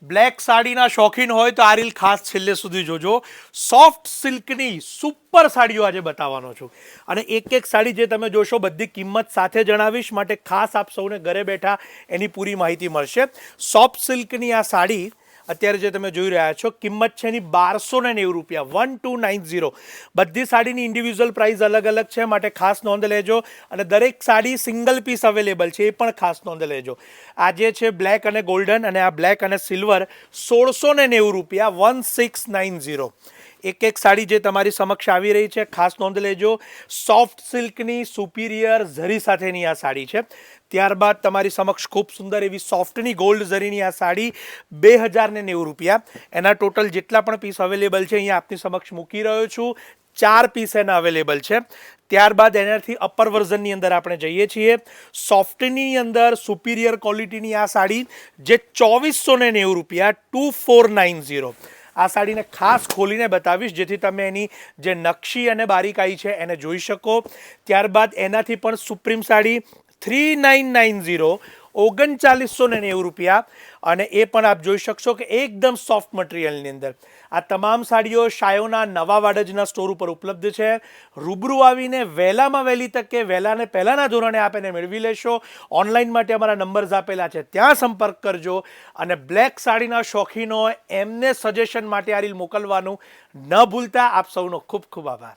Black સાડીના શોખીન હોય તો આ રીલ ખાસ છેલ્લે સુધી જોજો. સોફ્ટ સિલ્કની સુપર સાડીઓ આજે બતાવવાનો છું અને એક એક સાડી જે તમે જોશો બધી કિંમત સાથે જણાવીશ, માટે ખાસ આપ સૌને ઘરે બેઠા એની પૂરી માહિતી મળશે. સોફ્ટ સિલ્કની આ સાડી અત્યારે જે તમે જોઈ રહ્યા છો કિંમત છે એની 1290 રૂપિયા, 1290. બધી સાડીની ઇન્ડિવિજ્યુઅલ પ્રાઇસ અલગ અલગ છે, માટે ખાસ નોંધ લેજો. અને દરેક સાડી સિંગલ પીસ અવેલેબલ છે, એ પણ ખાસ નોંધ લેજો. આ જે છે બ્લેક અને ગોલ્ડન અને આ બ્લેક અને સિલ્વર 1690 રૂપિયા, 1690. એક એક સાડી જે તમારી સમક્ષ આવી રહી છે ખાસ નોંધ લેજો. સોફ્ટ સિલ્કની સુપિરિયર ઝરી સાથેની આ સાડી છે. ત્યારબાદ તમારી સમક્ષ ખૂબ સુંદર એવી સોફ્ટની ગોલ્ડ ઝરીની આ સાડી 2090 રૂપિયા. એના ટોટલ જેટલા પણ પીસ અવેલેબલ છે અહીંયા આપની સમક્ષ મૂકી રહ્યો છું. 4 પીસ એના અવેલેબલ છે. ત્યારબાદ એનાથી અપર વર્ઝનની અંદર આપણે જઈએ છીએ. સોફ્ટની અંદર સુપિરિયર ક્વોલિટીની આ સાડી જે 2490 રૂપિયા, 2490. આ સાડીને ખાસ ખોલીને બતાવીશ જેથી તમે એની જે નકશી અને બારીકાઈ છે એને જોઈ શકો. ત્યારબાદ એનાથી પણ સુપ્રીમ સાડી 3990, 3990 રૂપિયા, અને એ પણ આપ જોઈ શકશો કે એકદમ સોફ્ટ મટીરિયલની અંદર. આ તમામ સાડીઓ શાયોના નવા વાડજના સ્ટોર ઉપર ઉપલબ્ધ છે. રૂબરૂ આવીને વહેલામાં વહેલી તકે વહેલાને પહેલાંના ધોરણે આપ એને મેળવી લેશો. ઓનલાઈન માટે અમારા નંબર્સ આપેલા છે, ત્યાં સંપર્ક કરજો. અને બ્લેક સાડીના શોખીનો એમને સજેશન માટે આ રીલ મોકલવાનું ન ભૂલતા. આપ સૌનો ખૂબ ખૂબ આભાર.